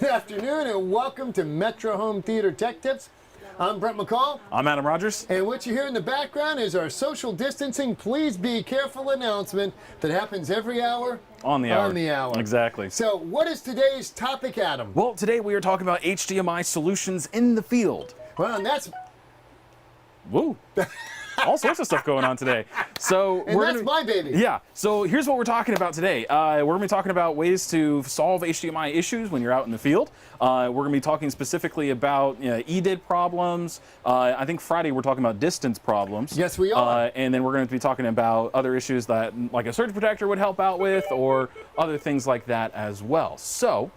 Good afternoon and welcome to Metro Home Theater Tech Tips. I'm Brent McCall. I'm Adam Rogers. And what you hear in the background is our social distancing, please be careful announcement that happens every hour. On the hour. On the hour. Exactly. So what is today's topic, Adam? Well, today we are talking about HDMI solutions in the field. Well, and that's... Woo. All sorts of stuff going on today. So and that's my baby. Yeah. So here's what we're talking about today. We're going to be talking about ways to solve HDMI issues when you're out in the field. We're going to be talking specifically about EDID problems. I think Friday we're talking about distance problems. Yes, we are. And then we're going to be talking about other issues that like a surge protector would help out with, or other things like that as well. So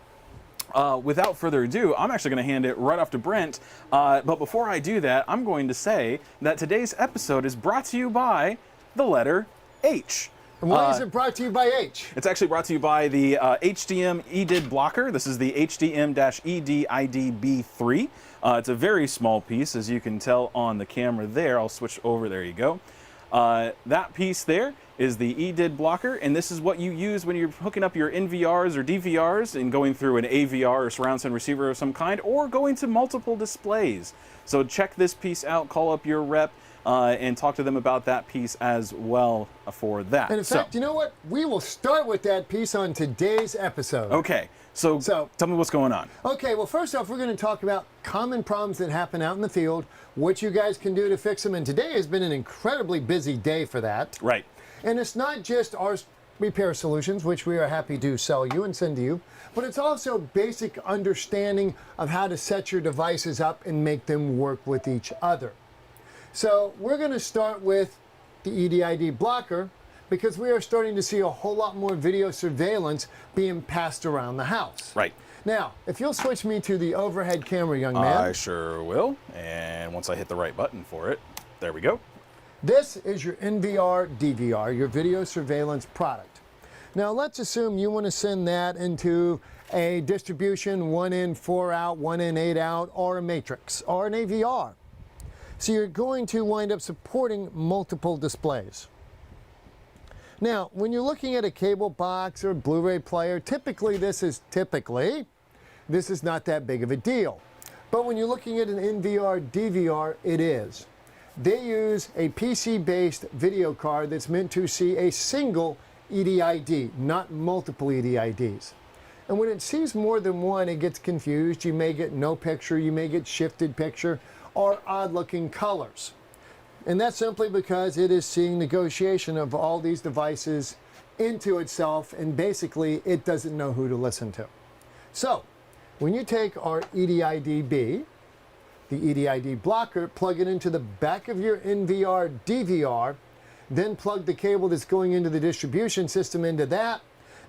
without further ado, I'm actually going to hand it right off to Brent. But before I do that, I'm going to say that today's episode is brought to you by the letter H. And why is it brought to you by H? It's actually brought to you by the HDM EDID blocker. This is the HDM-EDID-B3. It's a very small piece, as you can tell on the camera there. I'll switch over. There you go. That piece there is the EDID blocker, and this is what you use when you're hooking up your NVRs or DVRs and going through an AVR or surround sound receiver of some kind, or going to multiple displays. So check this piece out, call up your rep, and talk to them about that piece as well for that. And in fact, you know what? We will start with that piece on today's episode. Okay, so tell me what's going on. Okay, well, first off, we're going to talk about common problems that happen out in the field, what you guys can do to fix them, and today has been an incredibly busy day for that. Right. And it's not just our repair solutions, which we are happy to sell you and send to you, but it's also basic understanding of how to set your devices up and make them work with each other. So we're going to start with the EDID blocker, because we are starting to see a whole lot more video surveillance being passed around the house. Right. Now, if you'll switch me to the overhead camera, young man. I sure will. And once I hit the right button for it, there we go. This is your NVR DVR, your video surveillance product. Now let's assume you want to send that into a distribution 1 in, 4 out, 1 in, 8 out, or a matrix, or an AVR. So you're going to wind up supporting multiple displays. Now, when you're looking at a cable box or a Blu-ray player, typically this is not that big of a deal. But when you're looking at an NVR DVR, it is. They use a PC-based video card that's meant to see a single EDID, not multiple EDIDs. And when it sees more than one, it gets confused. You may get no picture, you may get shifted picture, or odd-looking colors. And that's simply because it is seeing negotiation of all these devices into itself, and basically it doesn't know who to listen to. So, when you take our EDID-B, the EDID blocker, plug it into the back of your NVR DVR, then plug the cable that's going into the distribution system into that.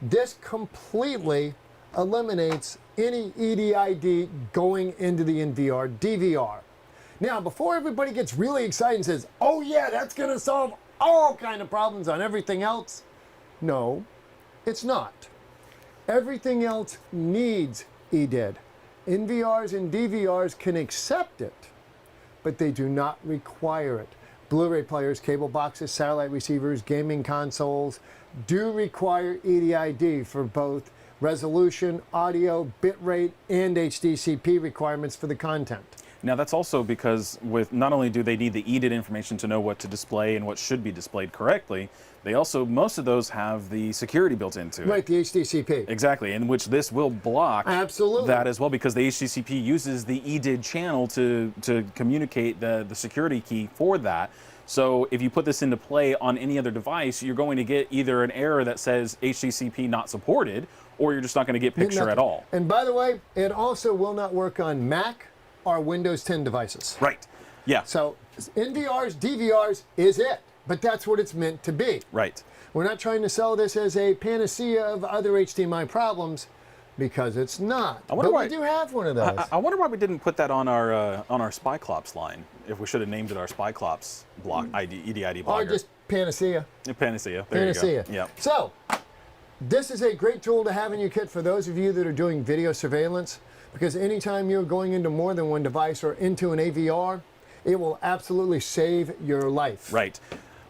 This completely eliminates any EDID going into the NVR DVR. Now, before everybody gets really excited and says, oh yeah, that's going to solve all kind of problems on everything else, no, it's not. Everything else needs EDID. NVRs and DVRs can accept it, but they do not require it. Blu-ray players, cable boxes, satellite receivers, gaming consoles do require EDID for both resolution, audio, bitrate, and HDCP requirements for the content. Now that's also because with not only do they need the EDID information to know what to display and what should be displayed correctly, they also, most of those have the security built into it. Right, the HDCP. Exactly, in which this will block that as well, because the HDCP uses the EDID channel to communicate the security key for that. So if you put this into play on any other device, you're going to get either an error that says HDCP not supported, or you're just not going to get picture at all. And by the way, it also will not work on Mac or Windows 10 devices. Right. Yeah. So NVRs, DVRs is it, but that's what it's meant to be. Right. We're not trying to sell this as a panacea of other HDMI problems, because it's not. But we do have one of those. I wonder why we didn't put that on our SpyClops line. If we should have named it our SpyClops block EDID blocker. Or just panacea. Panacea. There Panacea. you go. Yeah. So this is a great tool to have in your kit for those of you that are doing video surveillance, because anytime you're going into more than one device or into an AVR, it will absolutely save your life. Right.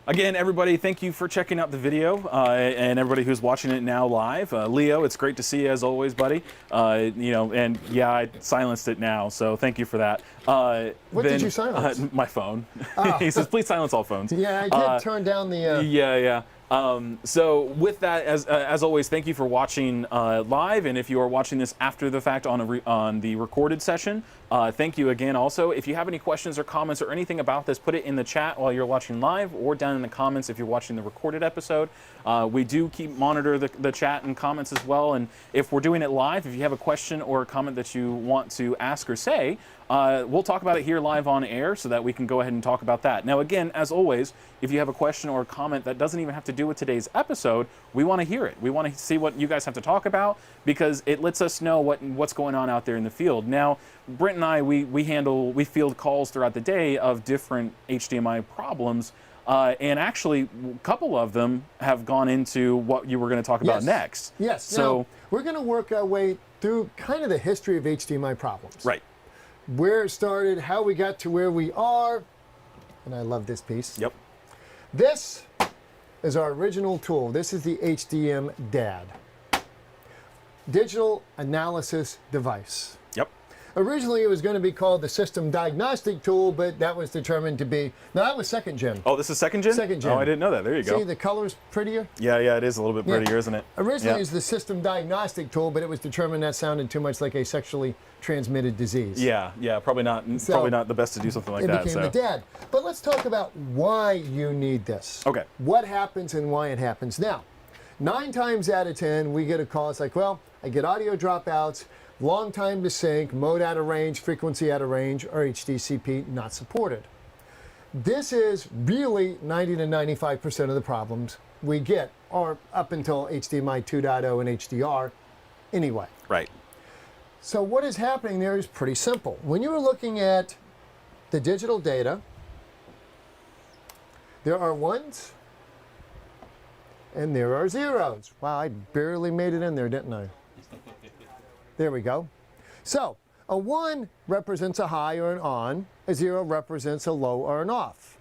Again, everybody, thank you for checking out the video, and everybody who's watching it now live. Leo, it's great to see you as always, buddy. You know, and yeah, I silenced it now, so thank you for that. What did you silence? My phone. Oh. He says, please silence all phones. Yeah, I did turn down the... Yeah. So with that, as always, thank you for watching live, and if you are watching this after the fact on the recorded session, thank you again. Also, if you have any questions or comments or anything about this, put it in the chat while you're watching live, or down in the comments if you're watching the recorded episode. We do monitor the chat and comments as well, and if we're doing it live, if you have a question or a comment that you want to ask or say, we'll talk about it here live on air so that we can go ahead and talk about that. Now, again, as always, if you have a question or a comment that doesn't even have to do with today's episode, we want to hear it. We want to see what you guys have to talk about, because it lets us know what's going on out there in the field. Now, Brent and I, we field calls throughout the day of different HDMI problems, and actually, a couple of them have gone into what you were going to talk about next. Yes. So now, we're going to work our way through kind of the history of HDMI problems. Right. Where it started, how we got to where we are, and I love this piece. Yep. This is our original tool. This is the HDM DAD, Digital Analysis Device. Yep. Originally, it was going to be called the System Diagnostic Tool, but that was determined to be... No, that was second gen. Oh, this is second gen? Second gen. Oh, I didn't know that. There you go. See, the color's prettier? Yeah, it is a little bit prettier, isn't it? Originally, it was the System Diagnostic Tool, but it was determined that sounded too much like a sexually transmitted disease. Yeah, probably not the best to do something like that. It became the DAD. But let's talk about why you need this. Okay. What happens and why it happens. Now, 9 times out of 10, we get a call. It's like, well, I get audio dropouts, long time to sync, mode out of range, frequency out of range, or HDCP not supported. This is really 90 to 95% of the problems we get, or up until HDMI 2.0 and HDR anyway. Right. So what is happening there is pretty simple. When you are looking at the digital data, there are ones and there are zeros. Wow, I barely made it in there, didn't I? There we go. So a 1 represents a high or an on, a 0 represents a low or an off.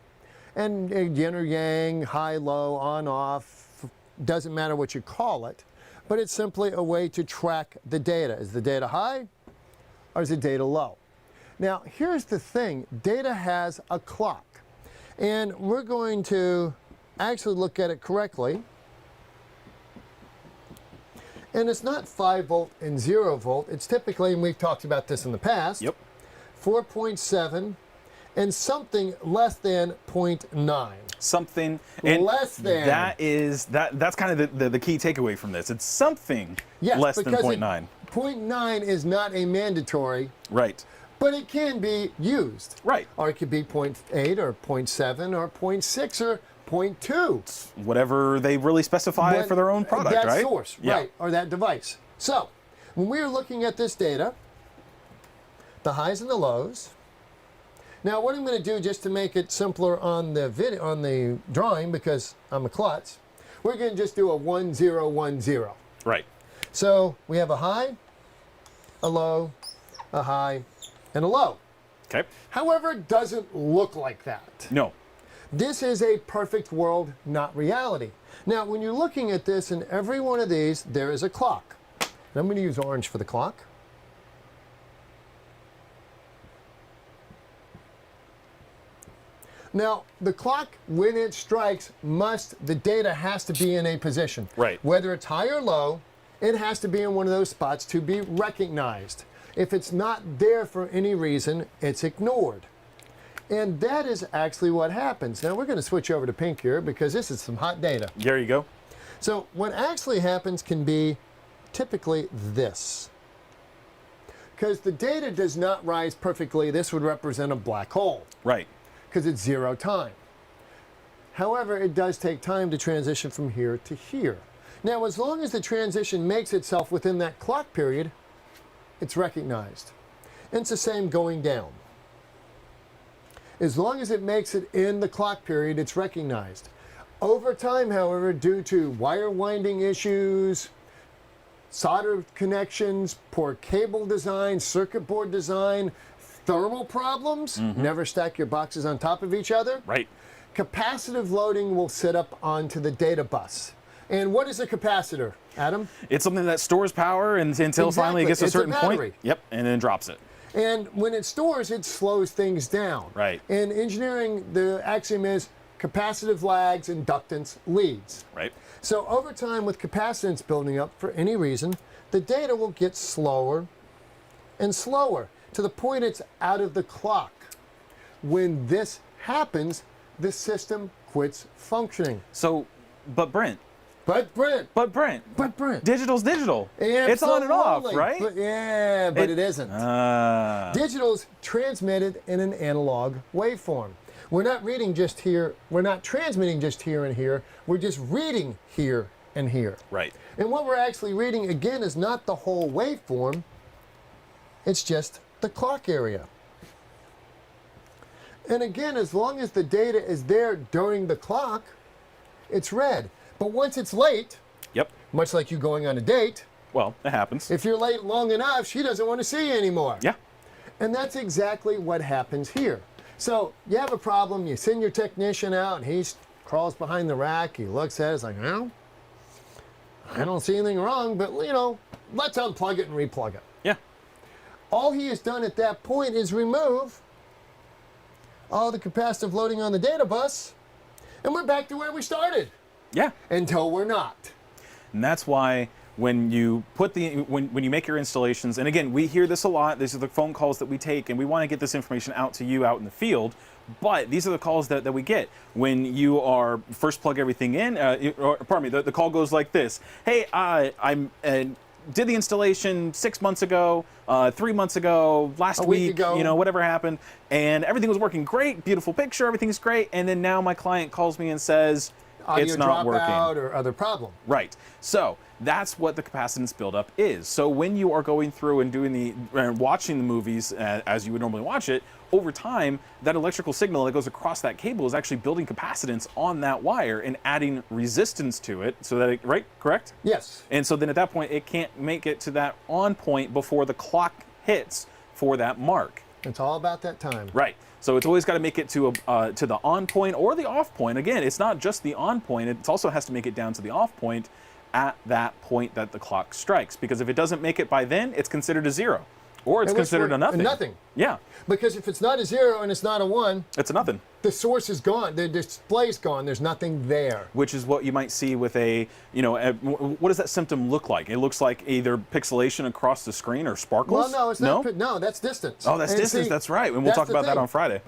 And yin or yang, high, low, on, off, doesn't matter what you call it, but it's simply a way to track the data. Is the data high or is the data low? Now, here's the thing. Data has a clock, and we're going to actually look at it correctly. And it's not 5 volt and 0 volt. It's typically, and we've talked about this in the past, 4.7 and something less than 0.9. Something and less than. That's kind of the key takeaway from this. It's something less than 0.9. 0.9 is not a mandatory. Right. But it can be used. Right. Or it could be 0.8 or 0.7 or 0.6 or 0.2. Whatever they really specify for their own product, that right? That source, right, or that device. So, when we are looking at this data, the highs and the lows. Now, what I'm going to do, just to make it simpler on the video, on the drawing, because I'm a klutz, we're going to just do a 1, 0, 1, 0. Right. So we have a high, a low, a high, and a low. Okay. However, it doesn't look like that. No. This is a perfect world, not reality. Now, when you're looking at this, in every one of these, there is a clock. And I'm going to use orange for the clock. Now, the clock, when it strikes, the data has to be in a position. Right. Whether it's high or low, it has to be in one of those spots to be recognized. If it's not there for any reason, it's ignored. And that is actually what happens. Now, we're going to switch over to pink here because this is some hot data. There you go. So what actually happens can be typically this. Because the data does not rise perfectly, this would represent a black hole. Right. Because it's 0 time. However, it does take time to transition from here to here. Now, as long as the transition makes itself within that clock period, it's recognized. And it's the same going down. As long as it makes it in the clock period, it's recognized. Over time, however, due to wire winding issues, solder connections, poor cable design, circuit board design, thermal problems, never stack your boxes on top of each other. Right. capacitive loading will sit up onto the data bus. And what is a capacitor, Adam? It's something that stores power until finally it gets to a certain point. Yep, and then drops it. And when it stores, it slows things down. Right. In engineering, the axiom is capacitive lags, inductance leads. Right. So over time, with capacitance building up for any reason, the data will get slower and slower to the point it's out of the clock. When this happens, the system quits functioning. So, but Brent, digital's digital. Absolutely. It's on and off, right? But it isn't. Digital's transmitted in an analog waveform. We're not reading just here. We're not transmitting just here and here. We're just reading here and here. Right. And what we're actually reading, again, is not the whole waveform. It's just the clock area. And again, as long as the data is there during the clock, it's read. But once it's late, yep, much like you going on a date, well, it happens. if you're late long enough, she doesn't want to see you anymore. Yeah. And that's exactly what happens here. So you have a problem, you send your technician out, and he crawls behind the rack, he looks at it, it's like, well, I don't see anything wrong, but, you know, let's unplug it and replug it. Yeah. All he has done at that point is remove all the capacitive loading on the data bus, and we're back to where we started. Yeah. Until we're not. And that's why when you put when you make your installations, and again, we hear this a lot, these are the phone calls that we take, and we want to get this information out to you out in the field, but these are the calls that we get when you are first plug everything in, the call goes like this: hey, I did the installation 6 months ago, 3 months ago, last week ago, you know, whatever happened, and everything was working great, beautiful picture, everything's great, and then now my client calls me and says, it's not working. Audio dropout or other problem. Right. So that's what the capacitance buildup is. So when you are going through and doing watching the movies as you would normally watch it, over time, that electrical signal that goes across that cable is actually building capacitance on that wire and adding resistance to it so that right? Correct? Yes. And so then at that point, it can't make it to that on point before the clock hits for that mark. It's all about that time. Right. So it's always got to make it to the on point or the off point. Again, it's not just the on point. It also has to make it down to the off point at that point that the clock strikes. Because if it doesn't make it by then, it's considered a 0. Or it's considered a nothing. Nothing. Yeah. Because if it's not a 0 and it's not a 1, it's a nothing. The source is gone. The display's gone. There's nothing there. Which is what you might see with what does that symptom look like? It looks like either pixelation across the screen or sparkles. Well, no, it's not. No, that's distance. Oh, that's distance. See, that's right. And we'll talk about that on Friday.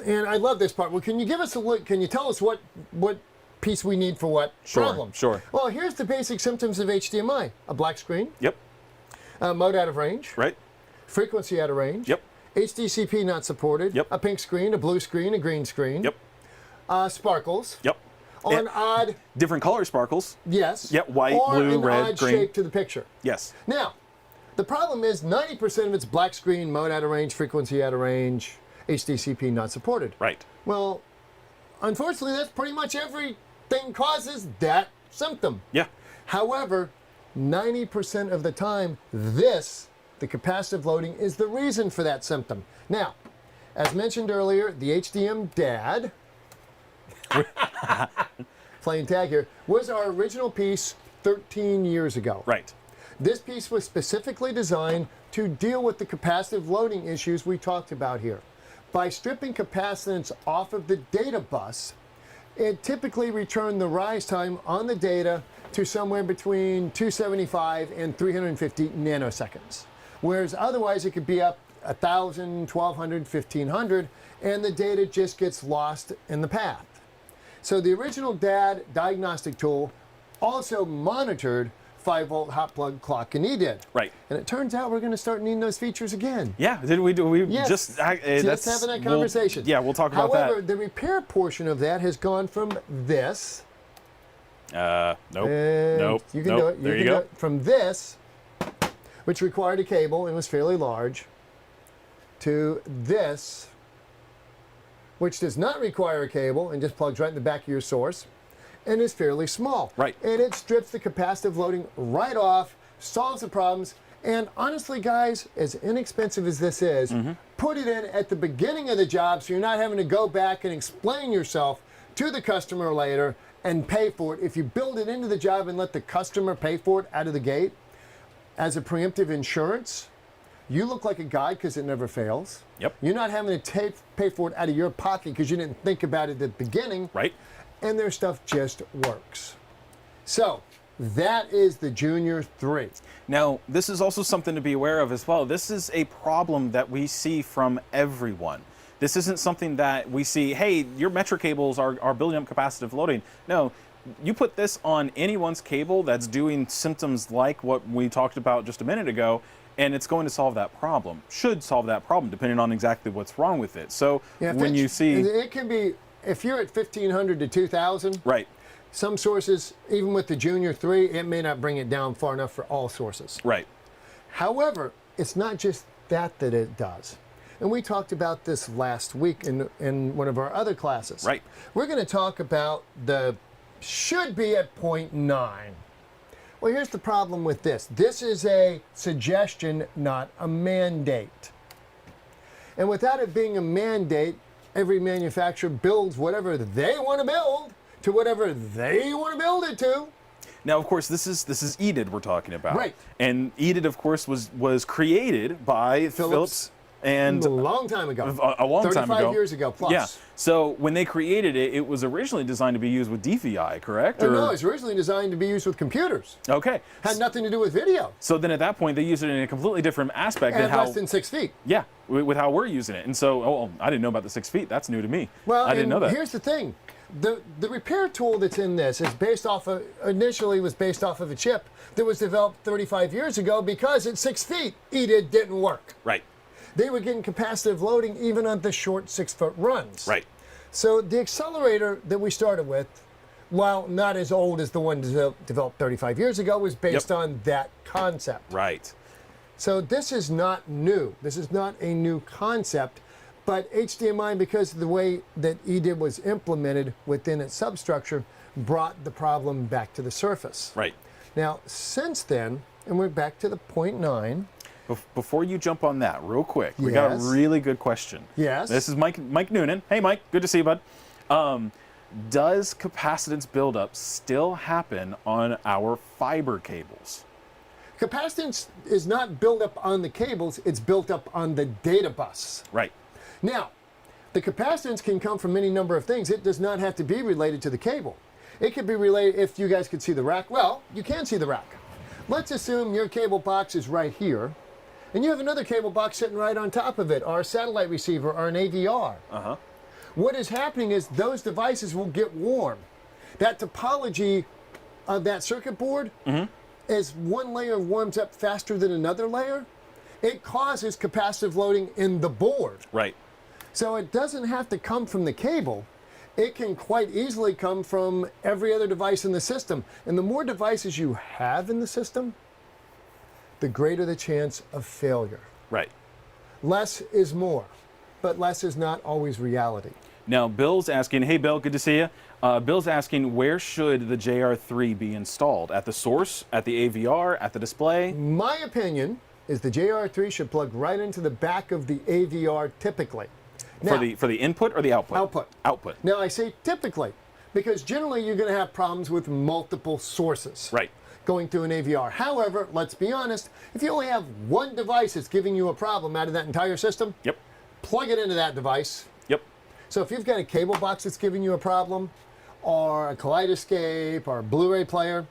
And I love this part. Well, can you give us a look? Can you tell us what piece we need for what problem? Sure. Well, here's the basic symptoms of HDMI. A black screen. Yep. Mode out of range. Right. Frequency out of range. Yep. HDCP not supported. Yep. A pink screen, a blue screen, a green screen. Yep. Sparkles. Yep. On odd. Different color sparkles. Yes. Yep. White, or blue, an red, odd green. shape to the picture. Yes. Now, the problem is 90% of it's black screen, mode out of range, frequency out of range, HDCP not supported. Right. Well, unfortunately, that's pretty much everything causes that symptom. Yeah. However, 90% of the time, the capacitive loading is the reason for that symptom. Now, as mentioned earlier, the HDM DAD, playing tag here, was our original piece 13 years ago. Right. This piece was specifically designed to deal with the capacitive loading issues we talked about here. By stripping capacitance off of the data bus, it typically returned the rise time on the data to somewhere between 275 and 350 nanoseconds. Whereas otherwise it could be up 1,000, 1,200, 1,500, and the data just gets lost in the path. So the original DAD diagnostic tool also monitored 5-volt hot plug clock and EDID. Right. And it turns out we're going to start needing those features again. Yeah, did we do? We yes. just having that conversation. We'll talk about that. However, the repair portion of that has gone from this. Nope. You can do it. There you go. Do it from this, which required a cable and was fairly large, to this, which does not require a cable and just plugs right in the back of your source, and is fairly small. Right. And it strips the capacitive loading right off, solves the problems, and honestly, guys, as inexpensive as this is, put it in at the beginning of the job so you're not having to go back and explain yourself to the customer later and pay for it. If you build it into the job and let the customer pay for it out of the gate as a preemptive insurance, you look like a guy because it never fails. Yep. You're not having to pay for it out of your pocket because you didn't think about it at the beginning. Right. And their stuff just works. So that is the Junior 3. Now, this is also something to be aware of as well. This is a problem that we see from everyone. This isn't something that we see, hey, your metric cables are building up capacitive loading. No, you put this on anyone's cable that's doing symptoms like what we talked about just a minute ago, and it's going to solve that problem. Should solve that problem, depending on exactly what's wrong with it. So yeah, when you see... It can be, if you're at 1,500 to 2,000, right. Some sources, even with the Junior 3, it may not bring it down far enough for all sources. Right. However, it's not just that it does. And we talked about this last week in one of our other classes. Right. We're going to talk about the should be at 0.9. Well, here's the problem with this. This is a suggestion, not a mandate. And without it being a mandate, every manufacturer builds whatever they want to build to whatever they want to build it to. Now, of course, this is EDID we're talking about. Right. And EDID, of course, was created by Philips and a long time ago. A long time ago. 35 years ago plus. Yeah. So when they created it, it was originally designed to be used with DVI, correct? No, it was originally designed to be used with computers. Okay. Had nothing to do with video. So then at that point, they used it in a completely different aspect than And how... less than 6 feet. Yeah, with how we're using it. And so, oh, I didn't know about the 6 feet. That's new to me. Well, I didn't know that. Here's the thing. The repair tool that's in this is based off of, initially was based off of a chip that was developed 35 years ago because at 6 feet, EDID didn't work. Right. They were getting capacitive loading even on the short 6-foot runs. Right. So the accelerator that we started with, while not as old as the one developed 35 years ago, was based on that concept. Right. So this is not new. This is not a new concept. But HDMI, because of the way that EDID was implemented within its substructure, brought the problem back to the surface. Right. Now, since then, and we're back to the 0.9. Before you jump on that, real quick, we got a really good question. Yes. This is Mike Noonan. Hey, Mike. Good to see you, bud. Does capacitance buildup still happen on our fiber cables? Capacitance is not built up on the cables. It's built up on the data bus. Right. Now, the capacitance can come from any number of things. It does not have to be related to the cable. It could be related, if you guys could see the rack. Well, you can see the rack. Let's assume your cable box is right here, and you have another cable box sitting right on top of it, or a satellite receiver, or an AVR. Uh-huh. What is happening is those devices will get warm. That topology of that circuit board, as one layer warms up faster than another layer, it causes capacitive loading in the board. Right. So it doesn't have to come from the cable. It can quite easily come from every other device in the system. And the more devices you have in the system, the greater the chance of failure. Right. Less is more, but less is not always reality. Now, Bill's asking, hey, Bill, good to see you. Bill's asking, where should the JR3 be installed? At the source, at the AVR, at the display? My opinion is the JR3 should plug right into the back of the AVR typically. Now, for the input or the output? Output. Output. Now, I say typically, because generally you're going to have problems with multiple sources. Right. Going through an AVR. However, let's be honest, if you only have one device that's giving you a problem out of that entire system, Yep. plug it into that device. Yep. So if you've got a cable box that's giving you a problem, or a kaleidoscope, or a Blu-ray player,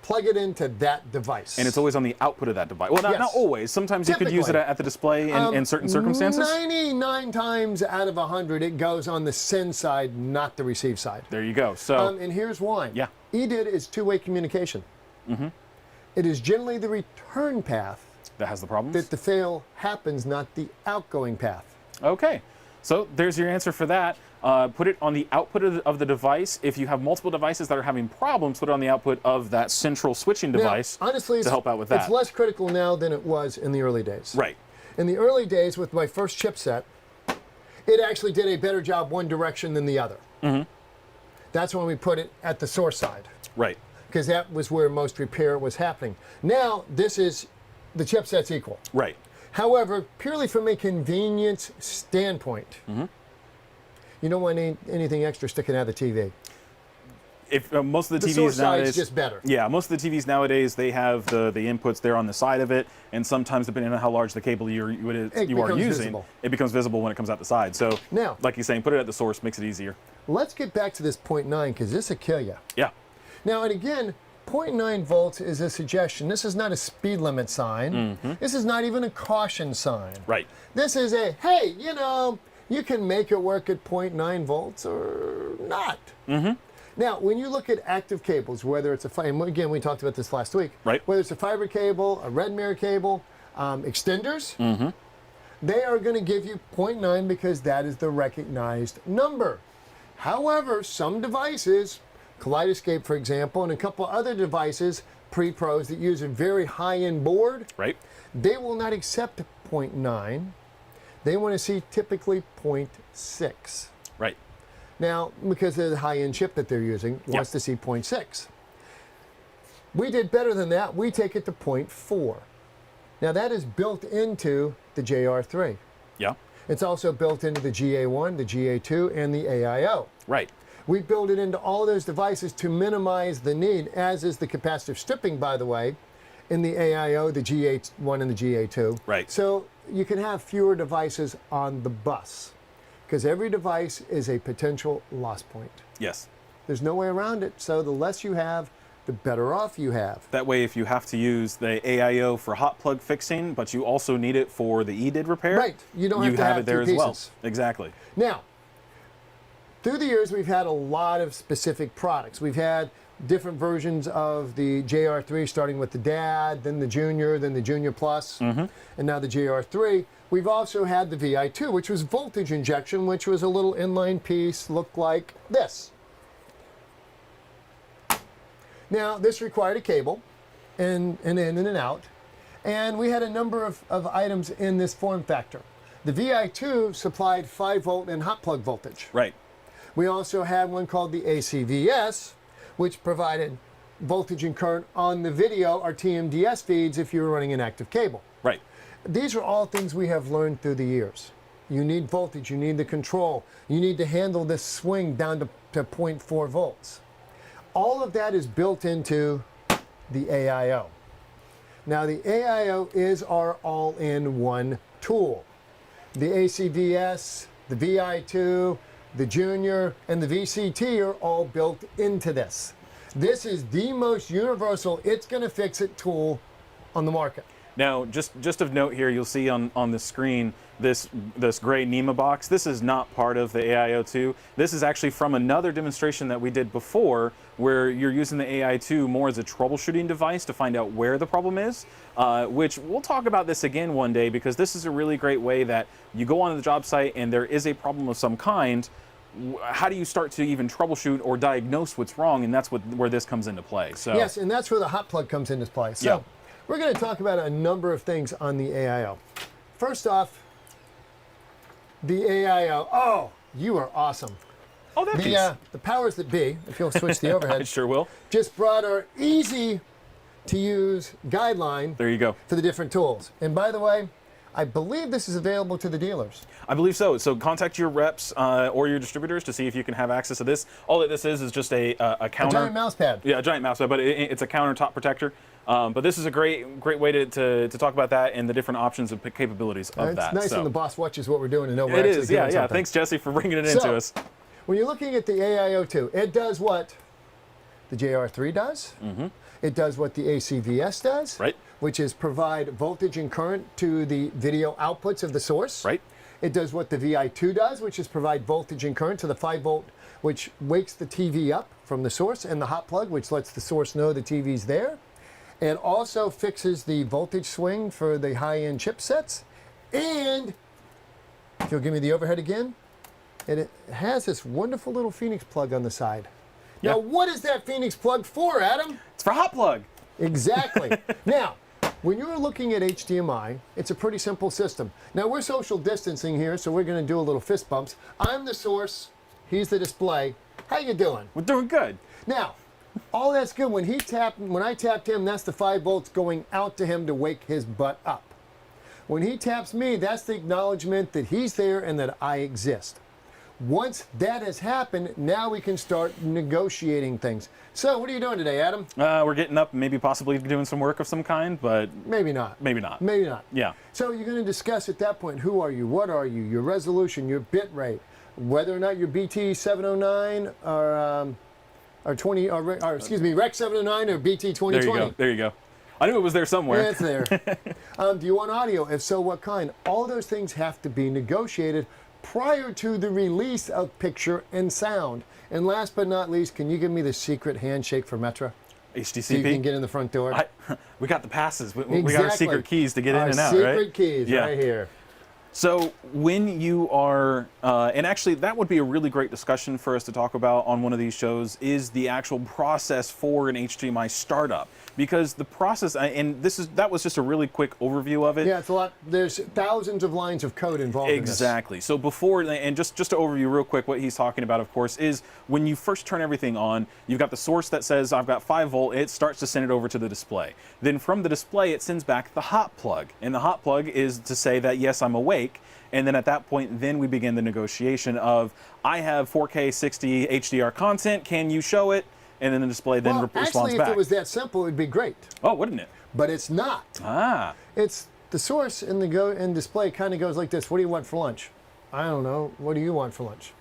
plug it into that device. And it's always on the output of that device. Well, not always. Sometimes you could use it at the display in certain circumstances. 99 times out of 100, it goes on the send side, not the receive side. There you go. So, and here's why. Yeah. EDID is two-way communication. It is generally the return path that has the problems? that the fail happens, not the outgoing path. Okay. So there's your answer for that. Put it on the output of the device. If you have multiple devices that are having problems, put it on the output of that central switching device honestly, to help out with that. It's less critical now than it was in the early days. Right. In the early days with my first chipset, it actually did a better job one direction than the other. That's when we put it at the source side. Right. Because that was where most repair was happening. Now, this is, the chipset's equal. Right. However, purely from a convenience standpoint, you don't want anything extra sticking out of the TV. If most of the TVs source nowadays, side's just better. Yeah, most of the TVs nowadays, they have the inputs there on the side of it, and sometimes depending on how large the cable you are using, visible. it becomes visible when it comes out the side. So Now, like you're saying, put it at the source, makes it easier. let's get back to this 0.9 because this will kill you. Yeah. Now, and again, 0.9 volts is a suggestion. This is not a speed limit sign. This is not even a caution sign. Right. This is a, hey, you know, you can make it work at 0.9 volts or not. Now, when you look at active cables, whether it's again, we talked about this last week, Right. whether it's a fiber cable, a red mirror cable, extenders, they are going to give you 0.9 because that is the recognized number. However, some devices, Kaleidoscope, for example, and a couple other devices, pre-pros that use a very high-end board, Right. they will not accept 0.9. They want to see typically 0.6. Right. Now, because of the high-end chip that they're using, wants to see 0.6. We did better than that. We take it to 0.4. Now, that is built into the JR3. Yeah. It's also built into the GA1, the GA2, and the AIO. Right. We build it into all those devices to minimize the need, as is the capacitive stripping, by the way, in the AIO, the GA1 and the GA2. Right. So you can have fewer devices on the bus because every device is a potential loss point. Yes. There's no way around it. So the less you have, the better off you have. That way, if you have to use the AIO for hot plug fixing, but you also need it for the EDID repair, Right. You don't have to have it there two as well. pieces. Exactly. Now, through the years, we've had a lot of specific products. We've had different versions of the JR3, starting with the DAD, then the Junior, then the Junior Plus, and now the JR3. We've also had the VI2, which was voltage injection, which was a little inline piece, looked like this. Now, this required a cable, and in and out, and we had a number of items in this form factor. The VI2 supplied 5-volt and hot plug voltage. Right. We also had one called the ACVS, which provided voltage and current on the video or TMDS feeds if you were running an active cable. Right. These are all things we have learned through the years. You need voltage, you need the control, you need to handle this swing down to 0.4 volts. All of that is built into the AIO. Now, the AIO is our all-in-one tool. The ACVS, the VI2, the Junior, and the VCT are all built into this. This is the most universal, it's going to fix it tool on the market. Now, just of note here, you'll see on the screen this gray NEMA box. This is not part of the AIO2. This is actually from another demonstration that we did before, where you're using the AI2 more as a troubleshooting device to find out where the problem is, which we'll talk about this again one day, because this is a really great way that you go onto the job site and there is a problem of some kind. How do you start to even troubleshoot or diagnose what's wrong? And that's where this comes into play. So yes, and that's where the hot plug comes into play. So yeah. We're going to talk about a number of things on the AIO. First off, the AIO. Oh, you are awesome. Oh, that piece. The powers that be, if you'll switch the overhead, I sure will. just brought our easy to use guideline There you go. for the different tools. And by the way, I believe this is available to the dealers. I believe so. So contact your reps or your distributors to see if you can have access to this. All that this is just a counter. A giant mouse pad. Yeah, a giant mouse pad, but it's a countertop protector. But this is a great way to talk about that and the different options and capabilities of It's that. nice so. when the boss watches what we're doing and know we're It actually is, doing yeah. something. Thanks, Jesse, for bringing it into us. When you're looking at the AIO2, it does what the JR3 does. It does what the ACVS does, Right. which is provide voltage and current to the video outputs of the source. Right. It does what the VI2 does, which is provide voltage and current to the 5-volt, which wakes the TV up from the source, and the hot plug, which lets the source know the TV's there. It also fixes the voltage swing for the high-end chipsets. And if you'll give me the overhead again, it has this wonderful little Phoenix plug on the side. Yeah. Now, what is that Phoenix plug for, Adam? It's for hot plug. Exactly. Now, when you're looking at HDMI, it's a pretty simple system. Now, we're social distancing here, so we're going to do a little fist bumps. I'm the source. He's the display. How you doing? We're doing good. Now, all that's good. When I tapped him, that's the 5 volts going out to him to wake his butt up. When he taps me, that's the acknowledgement that he's there and that I exist. Once that has happened, now we can start negotiating things. So, what are you doing today, Adam? We're getting up, maybe possibly doing some work of some kind, but Maybe not. maybe not. Maybe not. Yeah. So you're going to discuss at that point, who are you, what are you, your resolution, your bit rate, whether or not you're BT 709 or 20, or excuse me, Rec 709 or BT 2020. There you go. There you go. I knew it was there somewhere. Yeah, it's there. Do you want audio? If so, what kind? All those things have to be negotiated prior to the release of picture and sound. And last but not least, can you give me the secret handshake for Metra? HDCP. So you can get in the front door. We got the passes. We Exactly. got our secret keys to get in and out, Our right? secret keys right here. So when you are, and actually that would be a really great discussion for us to talk about on one of these shows, is the actual process for an HDMI startup. Because the process, and that was just a really quick overview of it. Yeah, it's a lot. There's thousands of lines of code involved in this. Exactly. So before, and just to overview real quick, what he's talking about, of course, is when you first turn everything on, you've got the source that says, I've got 5 volt, it starts to send it over to the display. Then from the display, it sends back the hot plug. And the hot plug is to say that, yes, I'm awake. And then at that point, then we begin the negotiation of, I have 4K 60 HDR content, can you show it? And then the display then responds actually, back. if it was that simple, it would be great. Oh, wouldn't it? But it's not. Ah. It's the source in the display kind of goes like this. What do you want for lunch? I don't know. What do you want for lunch?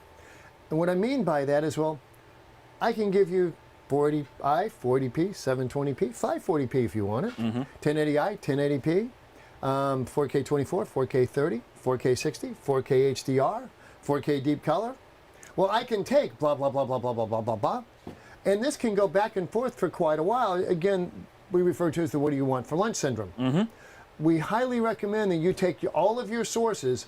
And what I mean by that is, well, I can give you 40i, 40p, 720p, 540p if you want it, 1080i, 1080p, 4K 24, 4K 30, 4K 60, 4K HDR, 4K deep color. Well, I can take blah, blah, blah, blah, blah, blah, blah, blah, blah. And this can go back and forth for quite a while. Again, we refer to as the what do you want for lunch syndrome. We highly recommend that you take all of your sources,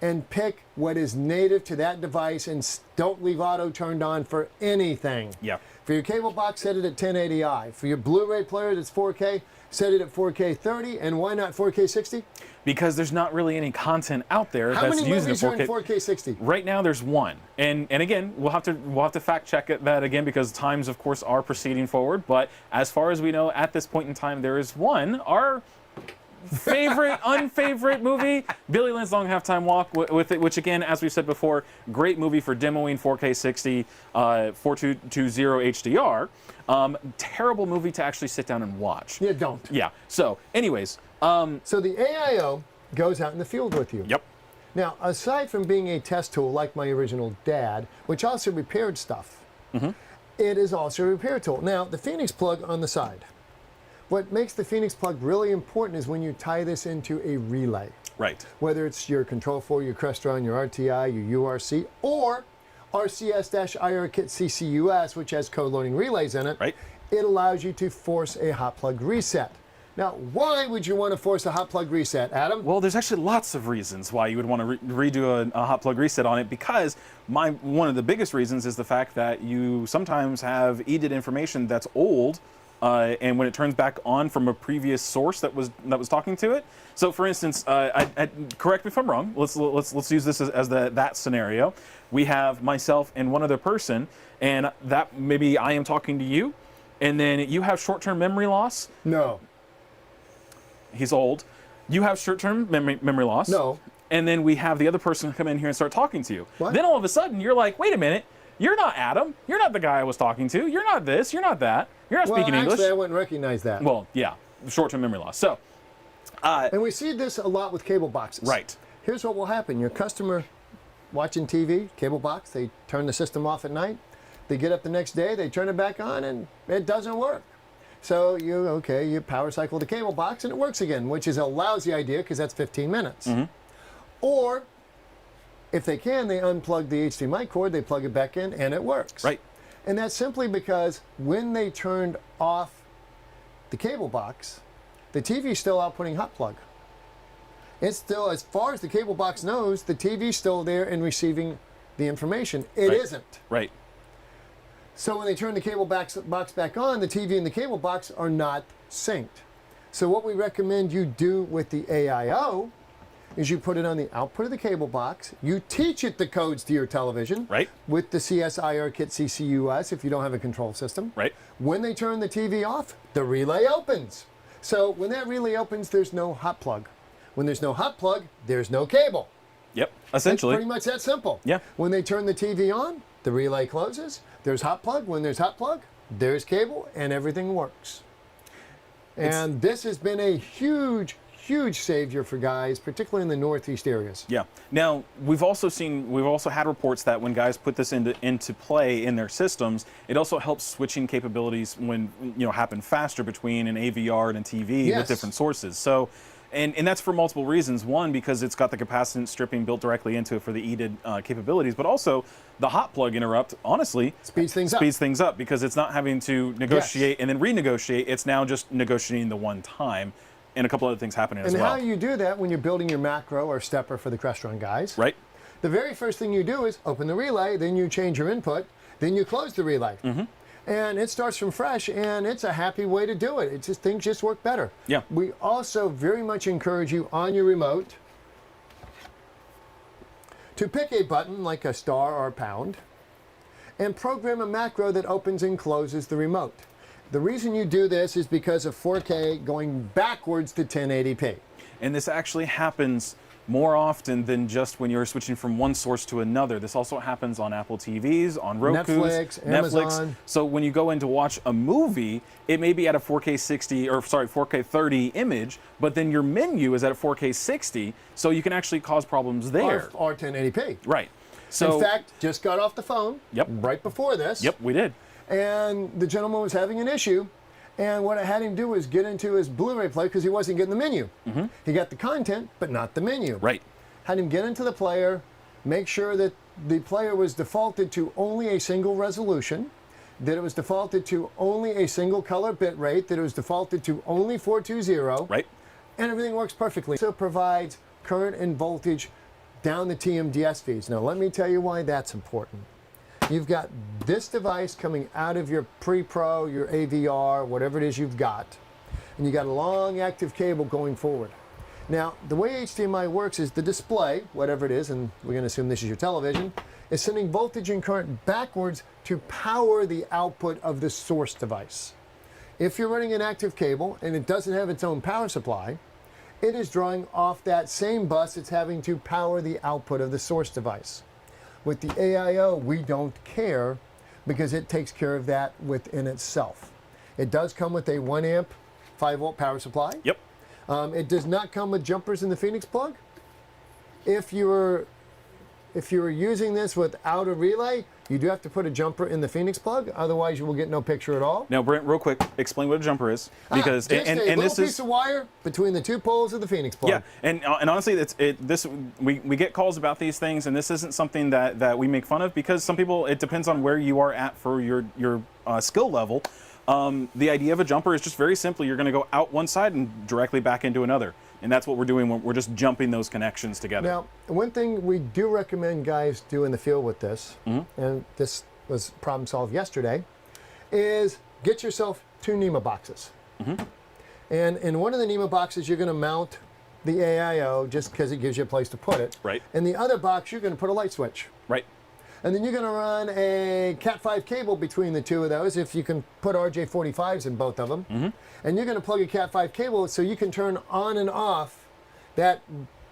and pick what is native to that device and don't leave auto turned on for anything. Yeah. For your cable box, set it at 1080i. For your Blu-ray player that's 4K, set it at 4K 30. And why not 4K 60? Because there's not really any content out there How that's many using movies a are 4K. in 4K 60? Right now, there's one, and again, we'll have to fact check that again because times, of course, are proceeding forward. But as far as we know, at this point in time, there is one. Our favorite, unfavorite movie, Billy Lynn's Long Halftime Walk, with it, which again, as we've said before, great movie for demoing 4K 60, 4220 HDR. Terrible movie to actually sit down and watch. You don't. Yeah. So, anyways. So the AIO goes out in the field with you. Yep. Now, aside from being a test tool like my original dad, which also repaired stuff, it is also a repair tool. Now, the Phoenix plug on the side. What makes the Phoenix plug really important is when you tie this into a relay. Right. Whether it's your Control4, your Crestron, your RTI, your URC, or RCS-IR-Kit CCUS, which has code loading relays in it, Right. it allows you to force a hot plug reset. Now, why would you want to force a hot plug reset, Adam? Well, there's actually lots of reasons why you would want to redo a hot plug reset on it, because one of the biggest reasons is the fact that you sometimes have EDID information that's old, and when it turns back on from a previous source that was talking to it. So, for instance, correct me if I'm wrong. Let's use this as that scenario. We have myself and one other person, and that maybe I am talking to you, and then you have short-term memory loss. No. He's old. You have short-term memory loss. No. And then we have the other person come in here and start talking to you. What? Then all of a sudden, you're like, wait a minute. You're not Adam. You're not the guy I was talking to. You're not this. You're not that. You're not speaking English. Actually, I wouldn't recognize that. Well, yeah. Short-term memory loss. So. And we see this a lot with cable boxes. Right. Here's what will happen. Your customer watching TV, cable box, they turn the system off at night. They get up the next day, they turn it back on, and it doesn't work. So you power cycle the cable box and it works again, which is a lousy idea because that's 15 minutes. Or if they can, they unplug the HDMI cord, they plug it back in, and it works. Right. And that's simply because when they turned off the cable box, the TV is still outputting hot plug. It's still, as far as the cable box knows, the TV's still there and receiving the information. It isn't. Right. So when they turn the cable box back on, the TV and the cable box are not synced. So what we recommend you do with the AIO is you put it on the output of the cable box, you teach it the codes to your television, Right. with the CSIR kit CCUS if you don't have a control system. Right. When they turn the TV off, the relay opens. So when that relay opens, there's no hot plug. When there's no hot plug, there's no cable. Yep, essentially. It's pretty much that simple. Yeah. When they turn the TV on, the relay closes, there's hot plug. When there's hot plug, there's cable, and everything works. And this has been a huge savior for guys, particularly in the Northeast areas. Yeah. Now, we've also had reports that when guys put this into play in their systems, it also helps switching capabilities when, happen faster between an AV and a TV with different sources. So, and that's for multiple reasons. One, because it's got the capacitance stripping built directly into it for the EDID capabilities, but also the hot plug interrupt, honestly, speeds things up because it's not having to negotiate and then renegotiate. It's now just negotiating the one time. And a couple other things happening as well. And how you do that when you're building your macro or stepper for the Crestron guys. Right. The very first thing you do is open the relay, then you change your input, then you close the relay. And it starts from fresh, and it's a happy way to do it. Things just work better. Yeah. We also very much encourage you on your remote to pick a button like a star or a pound and program a macro that opens and closes the remote. The reason you do this is because of 4K going backwards to 1080p. And this actually happens more often than just when you're switching from one source to another. This also happens on Apple TVs, on Roku, Netflix, Amazon. So when you go in to watch a movie, it may be at a 4K 30 image, but then your menu is at a 4K 60, so you can actually cause problems there. Or 1080p. Right. So, in fact, just got off the phone right before this. Yep, we did. And the gentleman was having an issue, and what I had him do was get into his Blu-ray player because he wasn't getting the menu. He got the content, but not the menu. Right. Had him get into the player, make sure that the player was defaulted to only a single resolution, that it was defaulted to only a single color bit rate, that it was defaulted to only 420. Right. And everything works perfectly. So it provides current and voltage down the TMDS feeds. Now let me tell you why that's important. You've got this device coming out of your pre-pro, your AVR, whatever it is you've got, and you got a long active cable going forward. Now, the way HDMI works is the display, whatever it is, and we're going to assume this is your television, is sending voltage and current backwards to power the output of the source device. If you're running an active cable and it doesn't have its own power supply, it is drawing off that same bus it's having to power the output of the source device. With the AIO, we don't care because it takes care of that within itself. It does come with a 1 amp 5 volt power supply. Yep. It does not come with jumpers in the Phoenix plug. If you're using this without a relay, you do have to put a jumper in the Phoenix plug. Otherwise, you will get no picture at all. Now, Brent, real quick, explain what a jumper is, because just a little piece of wire between the two poles of the Phoenix plug. Yeah, and honestly, we get calls about these things, and this isn't something that we make fun of because some people, it depends on where you are at for your skill level. The idea of a jumper is just very simply, you're going to go out one side and directly back into another. And that's what we're doing. We're just jumping those connections together. Now, one thing we do recommend guys do in the field with this, and this was problem solved yesterday, is get yourself 2 NEMA boxes. And in one of the NEMA boxes, you're going to mount the AIO just because it gives you a place to put it. Right. In the other box, you're going to put a light switch. Right. And then you're going to run a Cat5 cable between the two of those, if you can put RJ45s in both of them. And you're going to plug a Cat5 cable so you can turn on and off that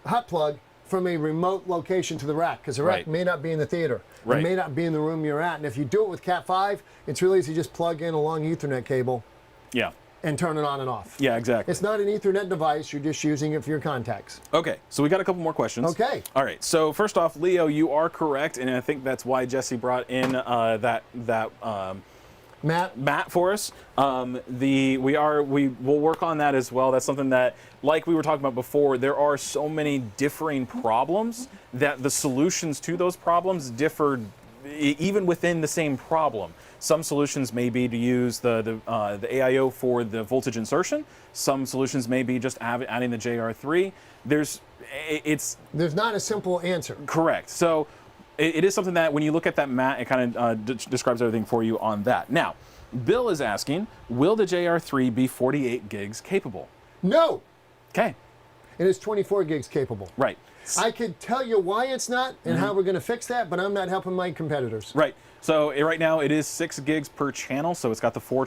hot plug from a remote location to the rack, because the rack may not be in the theater. It may not be in the room you're at. And if you do it with Cat5, it's really easy to just plug in a long Ethernet cable. Yeah. And turn it on and off. Yeah, exactly. It's not an Ethernet device. You're just using it for your contacts. Okay, so we got a couple more questions. Okay. All right, so first off, Leo, you are correct, and I think that's why Jesse brought in Matt for us. We will work on that as well. That's something that, like we were talking about before, there are so many differing problems that the solutions to those problems differ even within the same problem. Some solutions may be to use the AIO for the voltage insertion. Some solutions may be just adding the JR3. There's not a simple answer. Correct. So it is something that when you look at that mat, it kind of describes everything for you on that. Now, Bill is asking, will the JR3 be 48 gigs capable? No. Okay. It is 24 gigs capable. Right. I could tell you why it's not and how we're going to fix that, but I'm not helping my competitors. Right. So right now it is 6 gigs per channel, so it's got the 4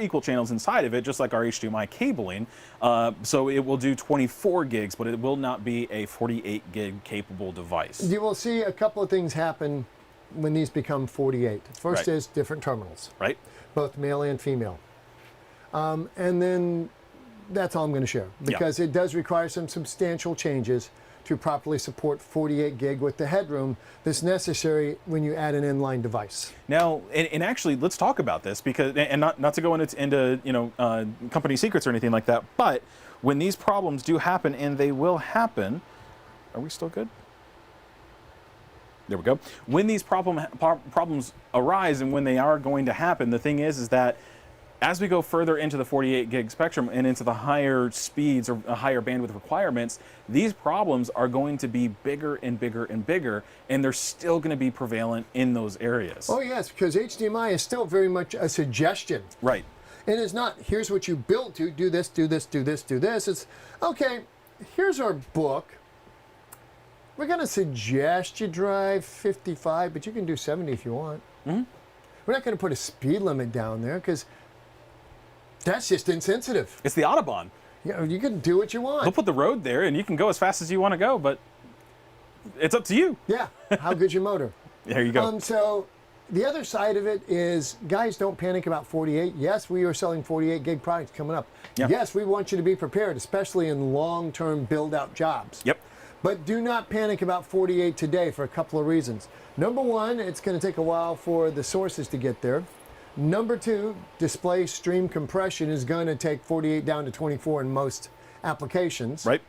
equal channels inside of it, just like our HDMI cabling. So it will do 24 gigs, but it will not be a 48 gig capable device. You will see a couple of things happen when these become 48. First is different terminals, right? Both male and female. And then that's all I'm going to share, because it does require some substantial changes to properly support 48 gig with the headroom that's necessary when you add an inline device. Now, and actually, let's talk about this, because, and not to go into you know, company secrets or anything like that, but when these problems do happen, and they will happen, are we still good? There we go. When these problems arise, and when they are going to happen, the thing is that as we go further into the 48 gig spectrum and into the higher speeds or higher bandwidth requirements, these problems are going to be bigger and bigger and bigger, and they're still going to be prevalent in those areas. Oh yes, because HDMI is still very much a suggestion. Right. And it's not, here's what you built to, do this, do this, do this, do this. It's, okay, here's our book. We're going to suggest you drive 55, but you can do 70 if you want. Mm-hmm. We're not going to put a speed limit down there, because that's just insensitive. It's the Autobahn. You know, you can do what you want. They'll put the road there, and you can go as fast as you want to go, but it's up to you. Yeah, how good's your motor? There you go. So the other side of it is, guys, don't panic about 48. Yes, we are selling 48 gig products coming up. Yeah. Yes, we want you to be prepared, especially in long-term build-out jobs. Yep. But do not panic about 48 today for a couple of reasons. Number one, it's going to take a while for the sources to get there. Number two, display stream compression is going to take 48 down to 24 in most applications. Right.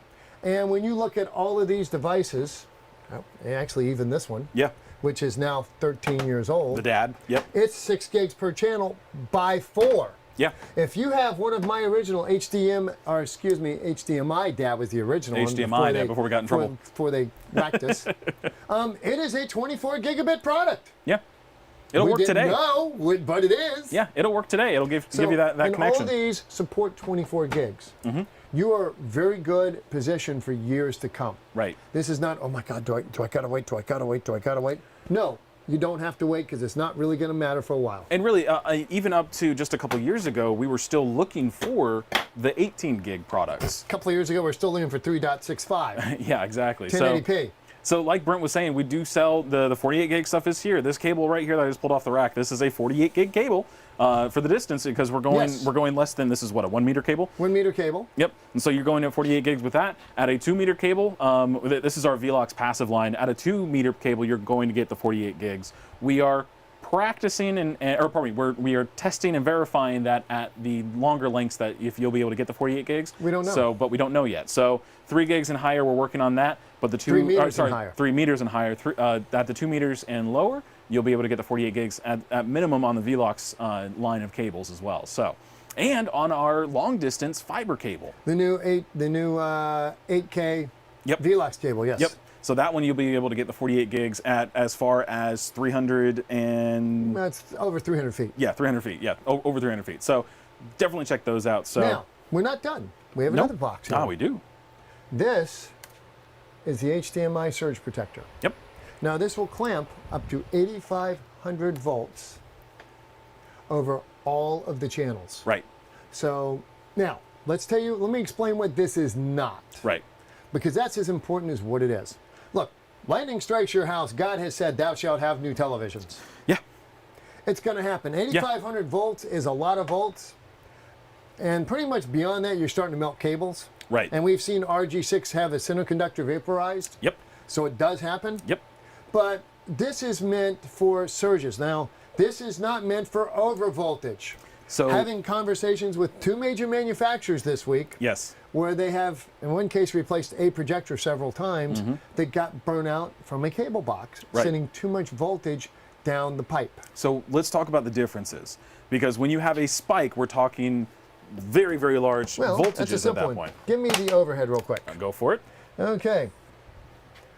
And when you look at all of these devices, actually even this one, which is now 13 years old. The dad. Yep. It's 6 gigs per channel by 4. Yeah. If you have one of my original HDMI, dad was the original HDMI before we got in trouble. Before they whacked us. It is a 24 gigabit product. Yeah. It'll work today. No, but it is. Yeah, it'll work today. It'll give you that connection. And all these support 24 gigs. Mm-hmm. You are very good positioned for years to come. Right. This is not, oh my God, do I gotta wait, do I gotta wait, do I gotta wait? No, you don't have to wait, because it's not really gonna matter for a while. And really, even up to just a couple years ago, we were still looking for the 18 gig products. A couple of years ago, we're still looking for 3.65. Yeah, exactly. 1080p. So like Brent was saying, we do sell the 48 gig stuff is here. This cable right here that I just pulled off the rack, this is a 48 gig cable for the distance, because we're going less than, this is what, a 1 meter cable? 1 meter cable. Yep. And so you're going at 48 gigs with that. At a 2 meter cable, this is our Velox passive line. At a 2 meter cable, you're going to get the 48 gigs. We are practicing we are testing and verifying that at the longer lengths that if you'll be able to get the 48 gigs. We don't know. So, but we don't know yet. So 3 gigs and higher, we're working on that. But the 3 meters and higher. 3 meters and higher. At the 2 meters and lower, you'll be able to get the 48 gigs at minimum on the Velox line of cables as well. So, and on our long distance fiber cable. The new 8K Velox cable, yes. Yep. So that one you'll be able to get the 48 gigs at as far as 300 and... That's over 300 feet. Yeah, 300 feet. Yeah, over 300 feet. So definitely check those out. So now, we're not done. We have another box here. Ah, we do. This is the HDMI surge protector. Yep. Now this will clamp up to 8,500 volts over all of the channels. Right. So now, let me explain what this is not. Right. Because that's as important as what it is. Look, lightning strikes your house. God has said, thou shalt have new televisions. Yeah. It's going to happen. 8,500 volts is a lot of volts. And pretty much beyond that, you're starting to melt cables. Right. And we've seen RG6 have a semiconductor vaporized. Yep. So it does happen. Yep. But this is meant for surges. Now, this is not meant for overvoltage. So having conversations with 2 major manufacturers this week. Yes. Where they have, in one case, replaced a projector several times that got burnt out from a cable box, sending too much voltage down the pipe. So let's talk about the differences. Because when you have a spike, we're talking very, very large voltages at that point. Give me the overhead real quick. Go for it. Okay.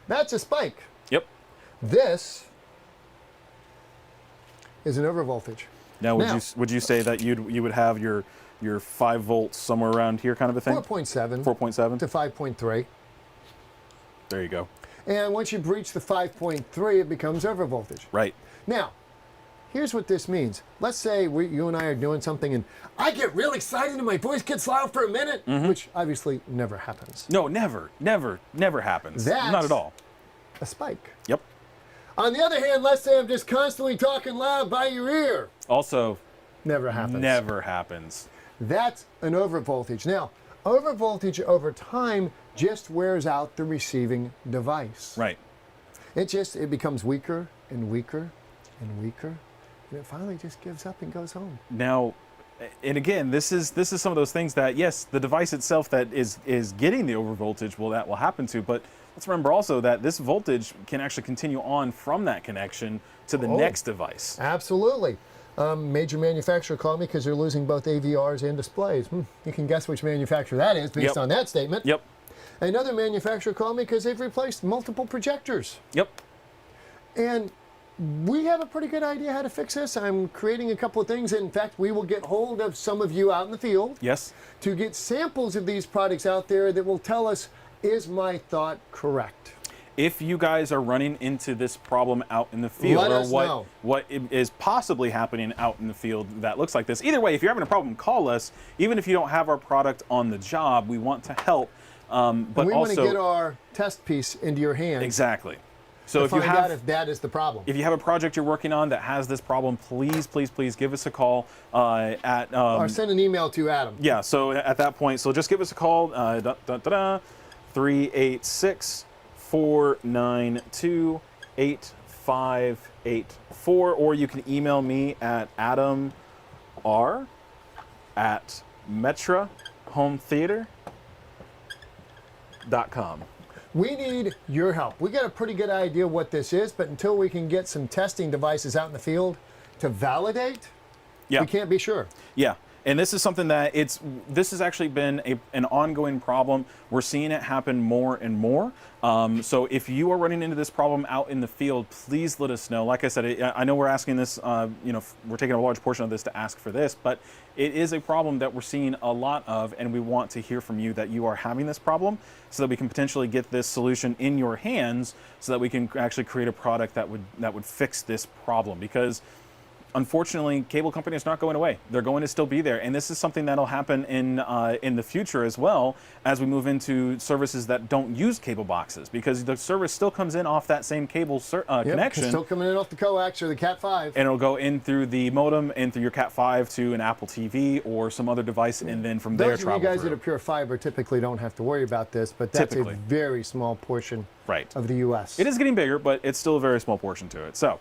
That's a spike. Yep. This is an overvoltage. Now, would you say that you would have your 5 volts somewhere around here kind of a thing? 4.7. 4.7? To 5.3. There you go. And once you breach the 5.3, it becomes overvoltage. Right. Now, here's what this means. Let's say you and I are doing something and I get real excited and my voice gets loud for a minute, which obviously never happens. No, never happens. That's not at all. A spike. Yep. On the other hand, let's say I'm just constantly talking loud by your ear. Also, Never happens. never happens. That's an overvoltage. Now, overvoltage over time just wears out the receiving device. Right. It becomes weaker and weaker and weaker, and it finally just gives up and goes home. Now, and again, this is some of those things that, yes, the device itself that is getting the overvoltage, well, that will happen to, but let's remember also that this voltage can actually continue on from that connection to the next device. Absolutely. Major manufacturer called me because they're losing both AVRs and displays. You can guess which manufacturer that is based on that statement. Yep. Another manufacturer called me because they've replaced multiple projectors. Yep. And we have a pretty good idea how to fix this. I'm creating a couple of things. In fact, we will get hold of some of you out in the field. Yes. To get samples of these products out there that will tell us, is my thought correct? If you guys are running into this problem out in the field, Let us know. what is possibly happening out in the field that looks like this. Either way, if you're having a problem, call us. Even if you don't have our product on the job, we want to help. But we want also to get our test piece into your hands. exactly. So to if you find have out if that is the problem. if you have a project you're working on that has this problem, please give us a call at or send an email to Adam. yeah. So at that point, so just give us a call 386-492-8584, or you can email me at adamr@metrahometheater.com. We need your help. We got a pretty good idea what this is, but until we can get some testing devices out in the field to validate, we can't be sure. Yeah, and this is something that this has actually been an ongoing problem. We're seeing it happen more and more. So if you are running into this problem out in the field, please let us know. Like I said, I know we're asking this, we're taking a large portion of this to ask for this, but it is a problem that we're seeing a lot of, and we want to hear from you that you are having this problem so that we can potentially get this solution in your hands so that we can actually create a product that would fix this problem. Because unfortunately, cable companies are not going away. They're going to still be there, and this is something that'll happen in the future as well as we move into services that don't use cable boxes, because the service still comes in off that same cable connection. It's still coming in off the coax or the Cat5. And it'll go in through the modem and through your Cat5 to an Apple TV or some other device, and then from there Those of you guys that are pure fiber typically don't have to worry about this, but that's a very small portion of the U.S. It is getting bigger, but it's still a very small portion to it. So,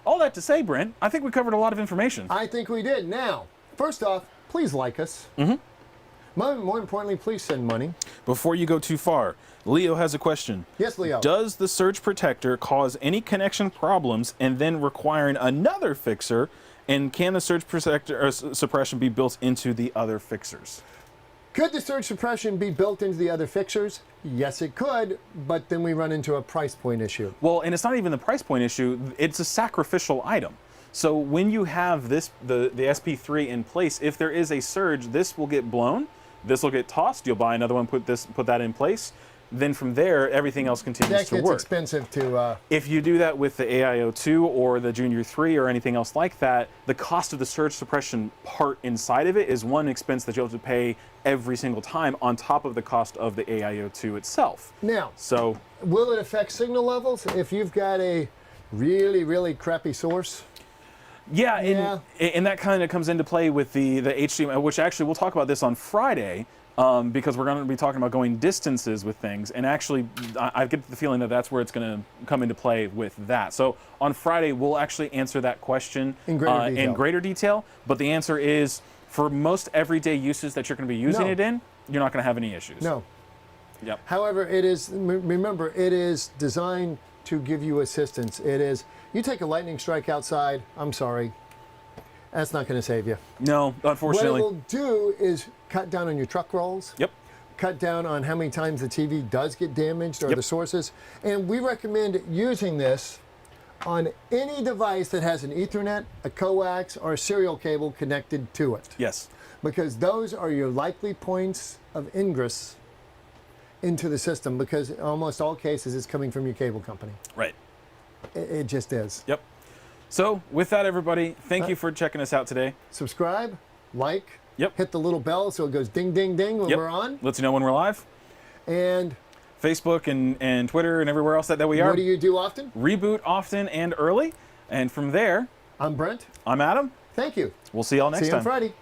all that to say, Brent, I think we covered a lot of information. I think we did. Now, first off, please like us. More importantly, please send money. Before you go too far, Leo has a question. Yes, Leo. Does the surge protector cause any connection problems and then requiring another fixer? And can the surge protector or suppression be built into the other fixers? Could the surge suppression be built into the other fixers? Yes, it could, but then we run into a price point issue. Well, and it's not even the price point issue, it's a sacrificial item. So when you have the SP3 in place, if there is a surge, this will get blown, this will get tossed, you'll buy another one, put that in place. Then from there, everything else continues to work. That gets expensive to... If you do that with the AIO2 or the Junior 3 or anything else like that, the cost of the surge suppression part inside of it is one expense that you have to pay every single time on top of the cost of the AIO2 itself. Now, so will it affect signal levels if you've got a really, really crappy source? Yeah, and that kind of comes into play with the HDMI, which actually we'll talk about this on Friday. Because we're going to be talking about going distances with things, and actually I get the feeling that that's where it's going to come into play with that. So on Friday we'll actually answer that question in greater detail, but the answer is for most everyday uses that you're going to be using it in, you're not going to have any issues. No. Yep. However, remember, it is designed to give you assistance. It is, you take a lightning strike outside, I'm sorry, that's not going to save you. No, unfortunately. What it will do is cut down on your truck rolls. Yep. Cut down on how many times the TV does get damaged or the sources. And we recommend using this on any device that has an Ethernet, a coax, or a serial cable connected to it. Yes. Because those are your likely points of ingress into the system, because in almost all cases it's coming from your cable company. Right. It just is. Yep. So with that, everybody, thank you for checking us out today. Subscribe, like, Yep. hit the little bell so it goes ding, ding, ding when Yep. we're on. Lets you know when we're live. And Facebook and Twitter and everywhere else that we are. what do you do often? Reboot often and early. And from there, I'm Brent. I'm Adam. Thank you. We'll see y'all next See you on time. Friday.